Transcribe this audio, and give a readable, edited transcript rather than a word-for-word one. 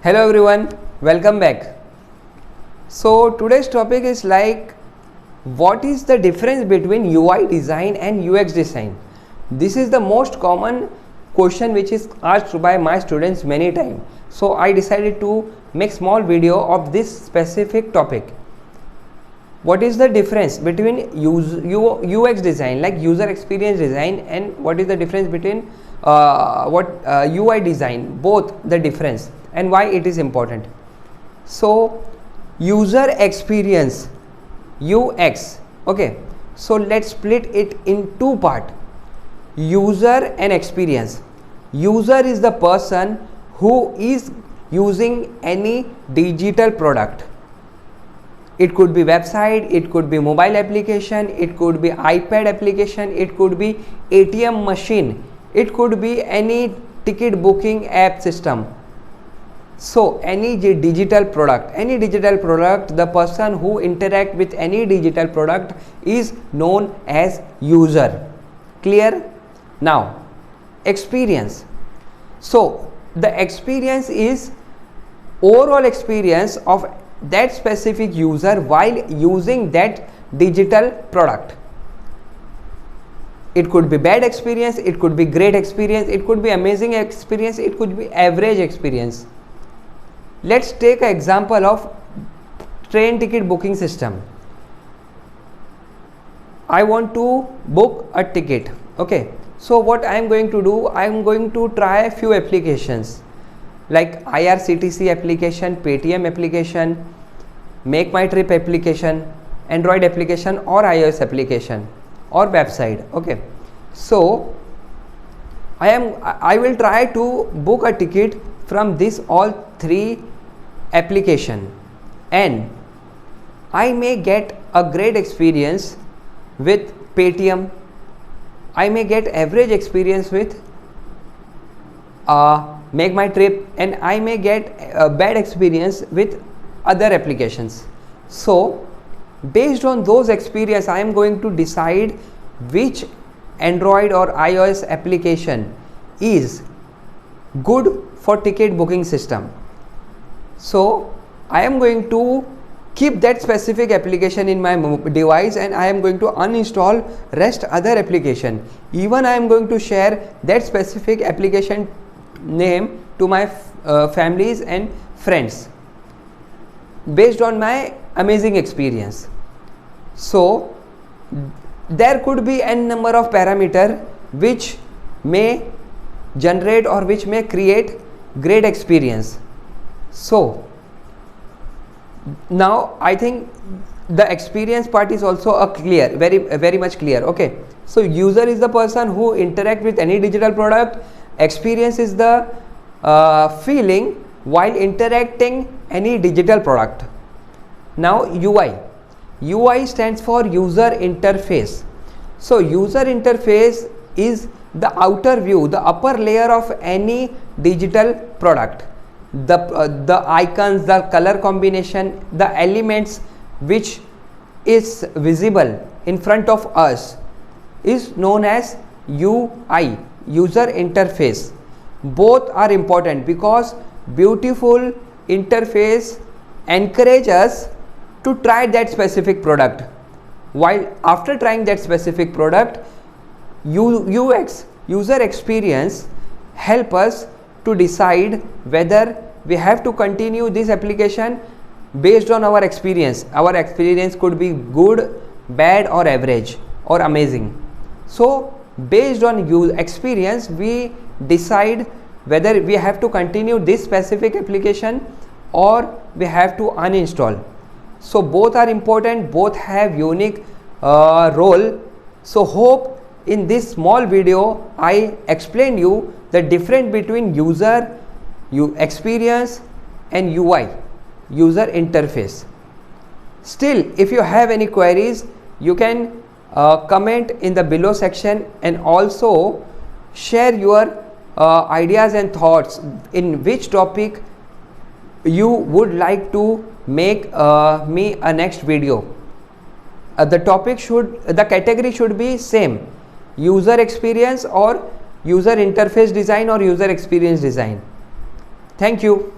Hello everyone, welcome back. So today's topic is like, what is the difference between UI design and UX design? This is the most common question which is asked by my students many times. So I decided to make small video of this specific topic. What is the difference between UX design, like user experience design, and what is the difference between UI design, both the difference and why it is important. So user experience, UX, okay, so let's split it in two parts, user and experience. User is the person who is using any digital product. It could be website, it could be mobile application, it could be iPad application, it could be ATM machine, it could be any ticket booking app system. So any digital product, the person who interact with any digital product is known as user. Clear? Now, experience. So the experience is overall experience of that specific user while using that digital product. It could be bad experience, it could be great experience, it could be amazing experience, it could be average experience. Let's take an example of train ticket booking system. I want to book a ticket. Okay, so what I am going to do, I am going to try a few applications like IRCTC application, Paytm application, Make My Trip application, Android application or iOS application or website. Okay, so I will try to book a ticket from this all three application, and I may get a great experience with Paytm, I may get average experience with Make My Trip, and I may get a bad experience with other applications. So based on those experience, I am going to decide which Android or iOS application is good for ticket booking system. So I am going to keep that specific application in my device, and I am going to uninstall rest other application. Even I am going to share that specific application name to my families and friends based on my amazing experience. So there could be n number of parameter which may generate or which may create great experience. So now I think the experience part is also a clear, very much clear. Okay, so user is the person who interact with any digital product. Experience is the feeling while interacting any digital product. Now UI stands for user interface. So user interface is the outer view, the upper layer of any digital product. The icons, the color combination, the elements which is visible in front of us is known as UI, user interface. Both are important because beautiful interface encourage us to try that specific product, while after trying that specific product, UX, user experience, help us to decide whether we have to continue this application based on our experience. Our experience could be good, bad or average or amazing. So based on experience, we decide whether we have to continue this specific application or we have to uninstall. So both are important, both have unique role. So hope in this small video I explained you the difference between user experience and UI, user interface. Still, if you have any queries, you can comment in the below section, and also share your ideas and thoughts in which topic you would like to make me a next video. The category should be same, user experience or user interface design or user experience design. Thank you.